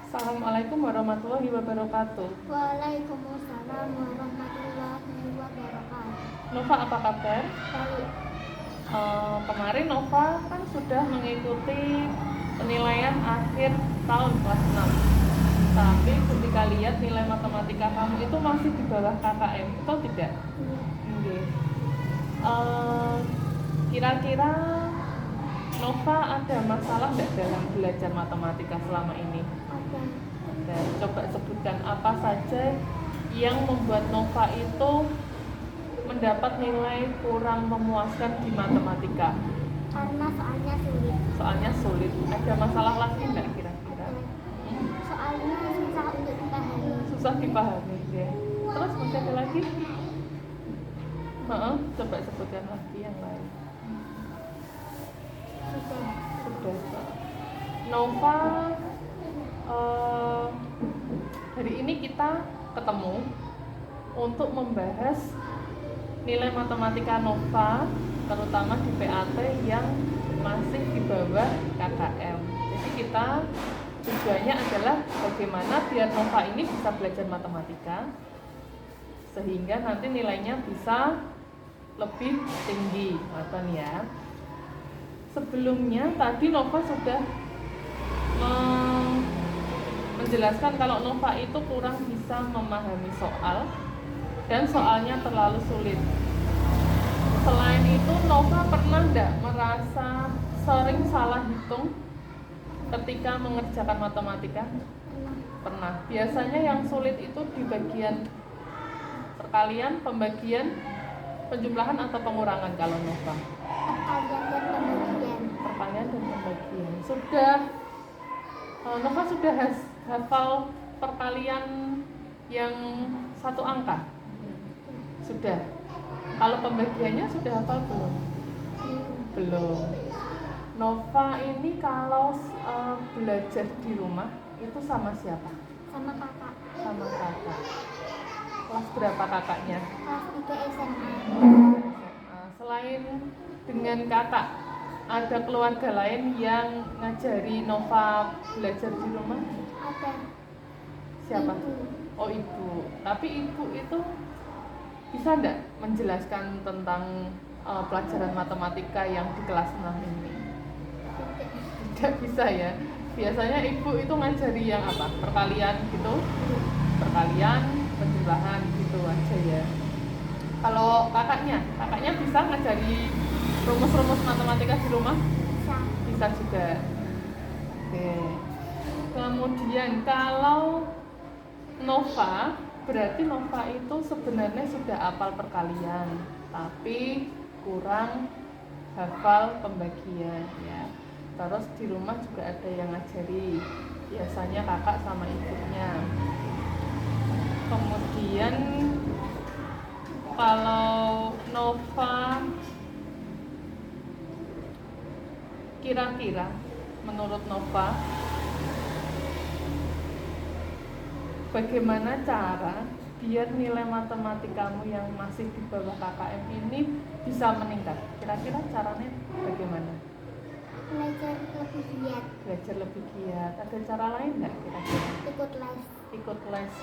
Assalamualaikum warahmatullahi wabarakatuh. Waalaikumsalam warahmatullahi wabarakatuh. Nova, apa kabar? Baik. Kemarin Nova kan sudah mengikuti penilaian akhir tahun kelas 6. Tapi ketika lihat nilai matematika kamu itu masih di bawah KKM, betul tidak? Iya. Kira-kira Nova ada masalah nggak dalam belajar matematika selama ini? Ada. Dan coba sebutkan apa saja yang membuat Nova itu mendapat nilai kurang memuaskan di matematika. Karena soalnya sulit. Soalnya sulit. Ada masalah lagi nggak kira-kira? Soalnya susah untuk dipahami. Susah dipahami ya. Terus masih ada lagi? Coba sebutkan lagi yang lain. Sudah. Nova, hari ini kita ketemu untuk membahas nilai matematika Nova, terutama di PAT yang masih di bawah KKM. Jadi kita tujuannya adalah bagaimana biar Nova ini bisa belajar matematika sehingga nanti nilainya bisa lebih tinggi, ya. Sebelumnya tadi Nova sudah menjelaskan kalau Nova itu kurang bisa memahami soal dan soalnya terlalu sulit. Selain itu, Nova pernah enggak merasa sering salah hitung ketika mengerjakan matematika? Pernah. Biasanya yang sulit itu di bagian perkalian, pembagian, penjumlahan atau pengurangan kalau Nova? Perkalian dan pembagian. Nova sudah hafal perkalian yang satu angka? Sudah. Kalau pembagiannya sudah hafal belum? Belum. Nova ini kalau belajar di rumah itu sama siapa? Sama kakak. Sama kakak. Kelas berapa kakaknya? Kelas 3 SMA. Selain dengan kakak, ada keluarga lain yang ngajari Nova belajar di rumah? Ada. Siapa? Ibu. Oh, ibu. Tapi ibu itu bisa enggak menjelaskan tentang pelajaran matematika yang di kelas 6 ini? Tidak bisa ya. Biasanya ibu itu ngajari yang apa? Perkalian gitu? Perkalian, penjumlahan gitu aja ya. Kalau kakaknya bisa ngajari rumus-rumus matematika di rumah? Bisa juga. Oke. Kemudian kalau Nova, berarti Nova itu sebenarnya sudah hafal perkalian, tapi kurang hafal pembagian ya. Terus di rumah juga ada yang ngajari, biasanya kakak sama ibunya. Kemudian kalau Nova, kira-kira menurut Nova bagaimana cara biar nilai matematikamu yang masih di bawah KKM ini bisa meningkat? Kira-kira caranya bagaimana? Belajar lebih giat. Belajar lebih giat. Ada cara lain nggak kira-kira? Ikut les. Ikut les.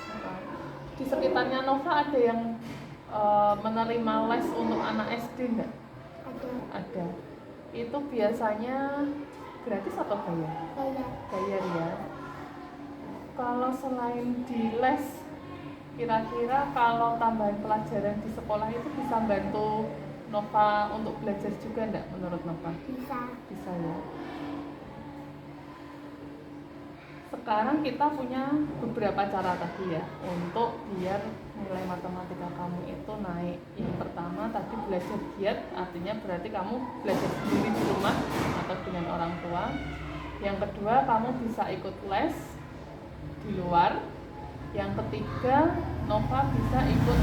Di sekitarnya Nova ada yang menerima les untuk anak SD nggak? Ada. Ada. Itu biasanya gratis atau bayar? Bayar. Bayar ya. Kalau selain di les, kira-kira kalau tambahan pelajaran di sekolah itu bisa bantu Nova untuk belajar juga enggak menurut Nova? Bisa ya. Sekarang kita punya beberapa cara tadi ya untuk biar nilai matematika kamu itu naik. Yang pertama tadi belajar giat, artinya berarti kamu belajar sendiri di rumah atau dengan orang tua. Yang kedua, kamu bisa ikut les di luar. Yang ketiga, Nova bisa ikut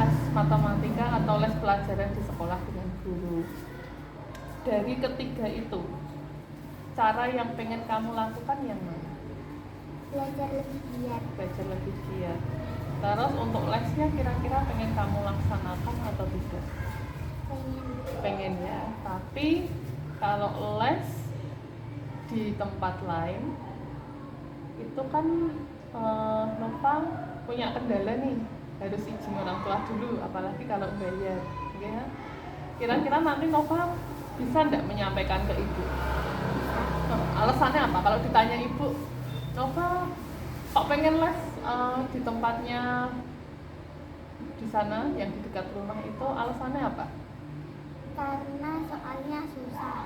les matematika atau les pelajaran di sekolah dengan guru. Dari ketiga itu, cara yang pengen kamu lakukan yang mana? Belajar lebih giat. Belajar lebih giat. Terus untuk lesnya kira-kira pengen kamu laksanakan atau tidak? Pengen ya. Tapi kalau les di tempat lain itu kan Nova punya kendala nih, harus izin orang tua dulu, apalagi kalau bayar, ya. Kira-kira nanti Nova bisa nggak menyampaikan ke ibu? Alasannya apa? Kalau ditanya ibu, Nova kok pengen les di tempatnya di sana yang di dekat rumah itu, alasannya apa? Karena soalnya susah.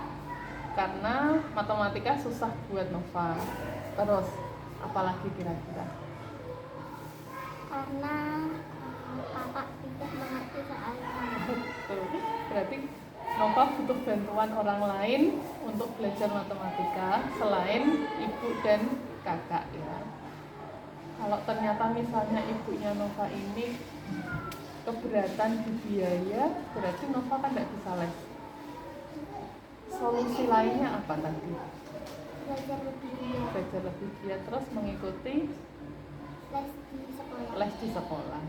Karena matematika susah buat Nova. Terus apalagi kira-kira? Karena kakak tidak mengerti soalnya. Betul. Berarti Nova butuh bantuan orang lain untuk belajar matematika selain ibu dan kakak, ya. Kalau ternyata misalnya ibunya Nova ini keberatan di biaya, berarti Nova kan tidak bisa les. Solusi lainnya apa tadi? Belajar lebih giat. Belajar lebih giat, terus mengikuti Les di sekolah. les di sekolah.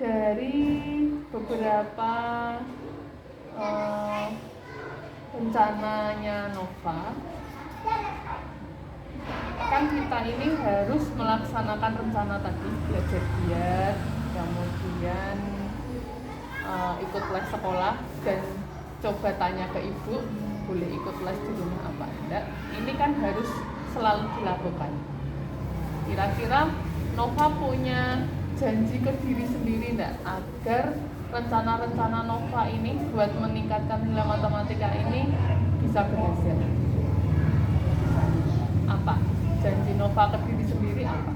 Dari beberapa rencananya Nova, kan kita ini harus melaksanakan rencana tadi, belajar giat, kemudian ikut les sekolah, dan coba tanya ke ibu boleh ikut les di rumah apa enggak. Ini kan harus selalu dilakukan. Kira-kira Nova punya janji ke diri sendiri enggak agar rencana-rencana Nova ini buat meningkatkan nilai matematika ini bisa berhasil? Apa? Janji Nova ke diri sendiri apa?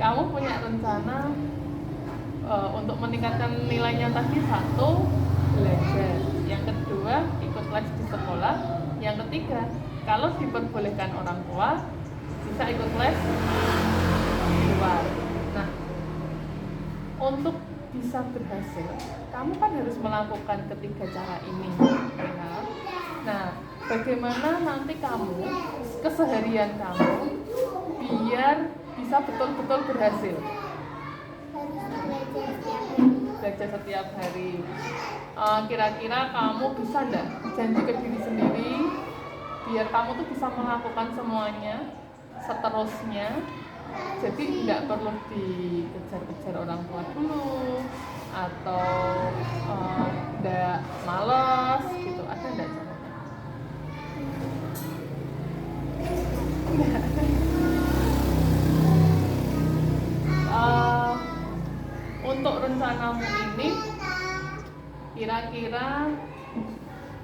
Kamu punya rencana untuk meningkatkan nilainya tadi, satu, belajar. Yang kedua, ikut les di sekolah. Yang ketiga, kalau diperbolehkan orang tua, bisa ikut les di luar. Nah, untuk bisa berhasil, kamu kan harus melakukan ketiga cara ini, ya. Nah, bagaimana nanti kamu, keseharian kamu, biar bisa betul-betul berhasil? Belajar setiap hari. Kira-kira kamu bisa enggak janji ke diri sendiri biar kamu tuh bisa melakukan semuanya seterusnya, jadi nggak perlu dikejar-kejar orang tua dulu atau nggak malas gitu, ada nggak caranya? Untuk rencanamu ini, kira-kira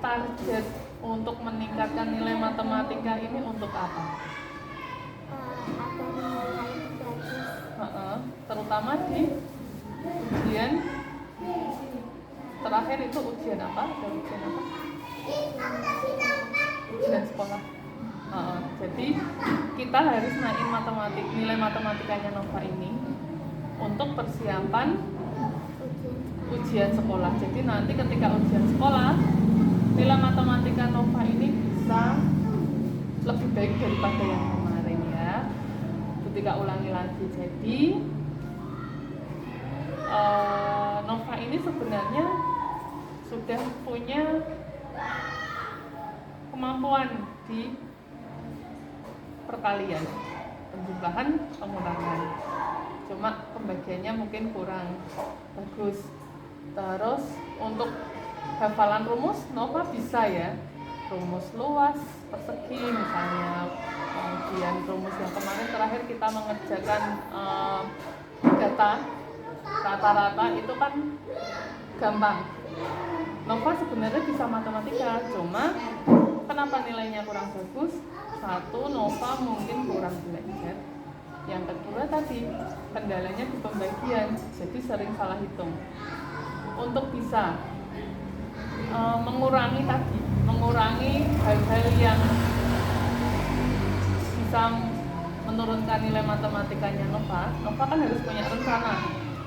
target untuk meningkatkan nilai matematika ini untuk apa? Agar nilai bagus. Terutama di ujian terakhir itu ujian apa? Ada ujian apa? Ujian sekolah. Jadi kita harus naikin nilai matematikanya Nova ini untuk persiapan ujian sekolah. Jadi nanti ketika ujian sekolah, nilai matematika Nova ini bisa lebih baik daripada yang kemarin, ya. Ketika ulangi lagi. Jadi Nova ini sebenarnya sudah punya kemampuan di perkalian, penjumlahan, pengurangan. Cuma pembagiannya mungkin kurang bagus. Terus untuk hafalan rumus, Nova bisa, ya. Rumus luas, persegi misalnya. Kemudian rumus yang kemarin terakhir kita mengerjakan data rata-rata itu kan gampang. Nova sebenarnya bisa matematika, cuma kenapa nilainya kurang bagus? Satu, Nova mungkin kurang belajar. Yang kedua tadi, kendalanya di pembagian, jadi sering salah hitung. Untuk bisa mengurangi hal-hal yang bisa menurunkan nilai matematikanya Nova kan harus punya rencana.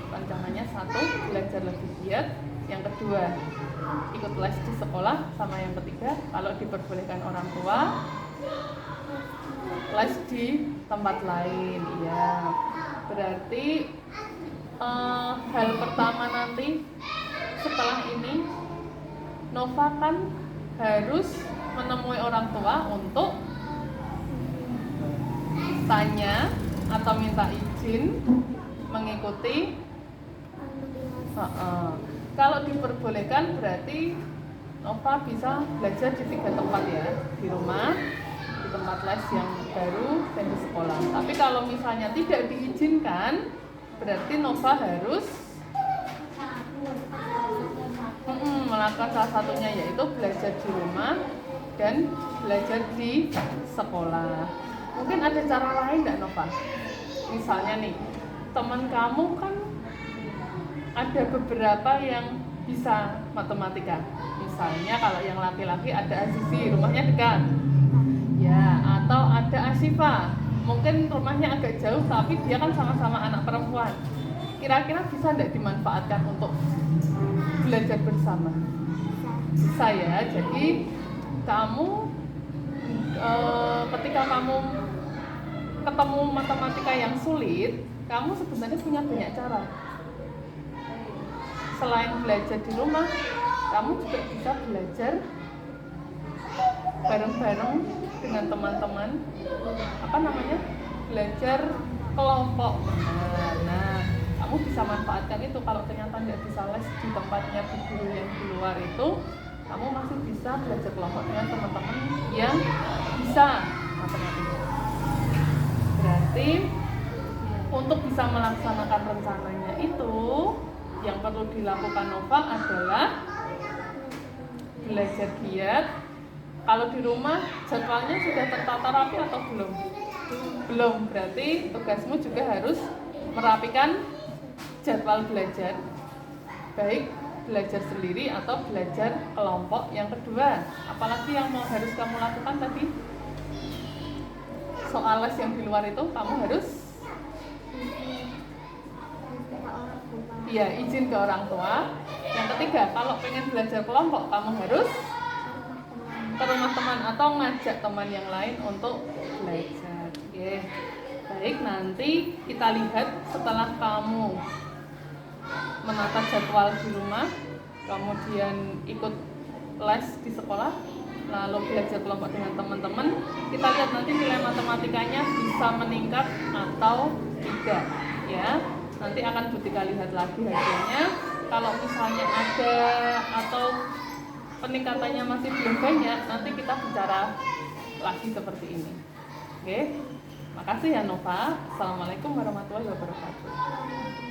Rencananya satu, belajar lebih giat. Yang kedua, ikut les di sekolah. Sama yang ketiga, kalau diperbolehkan orang tua, les di tempat lain, ya. Berarti hal pertama nanti setelah ini Nova kan harus menemui orang tua untuk tanya atau minta izin mengikuti. Kalau diperbolehkan berarti Nova bisa belajar di 3 tempat ya, di rumah, di tempat les yang baru, dan di sekolah. Tapi kalau misalnya tidak diizinkan, berarti Nova harus melakukan salah satunya, yaitu belajar di rumah dan belajar di sekolah. Mungkin ada cara lain nggak, Nova? Misalnya nih, teman kamu kan ada beberapa yang bisa matematika. Misalnya kalau yang laki-laki ada Azizi, rumahnya dekat. Ya, atau ada Asifa, mungkin rumahnya agak jauh tapi dia kan sama-sama anak perempuan. Kira-kira bisa nggak dimanfaatkan untuk belajar bersama? Bisa ya. Jadi kamu ketika kamu ketemu matematika yang sulit, kamu sebenarnya punya banyak cara. Selain belajar di rumah, kamu juga bisa belajar bareng-bareng dengan teman-teman. Belajar kelompok. Nah, kamu bisa manfaatkan itu. Kalau ternyata nggak bisa les di tempatnya guru yang di luar itu, kamu masih bisa belajar kelompok dengan teman-teman yang bisa matematika. Berarti untuk bisa melaksanakan rencananya itu, yang perlu dilakukan Nova adalah belajar giat. Kalau di rumah jadwalnya sudah tertata rapi atau belum? Belum, berarti tugasmu juga harus merapikan jadwal belajar, baik belajar sendiri atau belajar kelompok yang kedua. Apalagi yang harus kamu lakukan tadi? Soal les yang di luar itu kamu harus izin ke orang tua. Yang ketiga, kalau pengen belajar kelompok, kamu harus ke rumah teman atau ngajak teman yang lain untuk belajar. Oke. Baik, nanti kita lihat setelah kamu menata jadwal di rumah, kemudian ikut les di sekolah, lalu belajar kelompok dengan teman-teman, kita lihat nanti nilai matematikanya bisa meningkat atau tidak ya. Nanti akan Butika lihat lagi hasilnya. Kalau misalnya ada atau peningkatannya masih belum banyak, nanti kita bicara lagi seperti ini. Oke, makasih ya Nova. Assalamualaikum warahmatullahi wabarakatuh.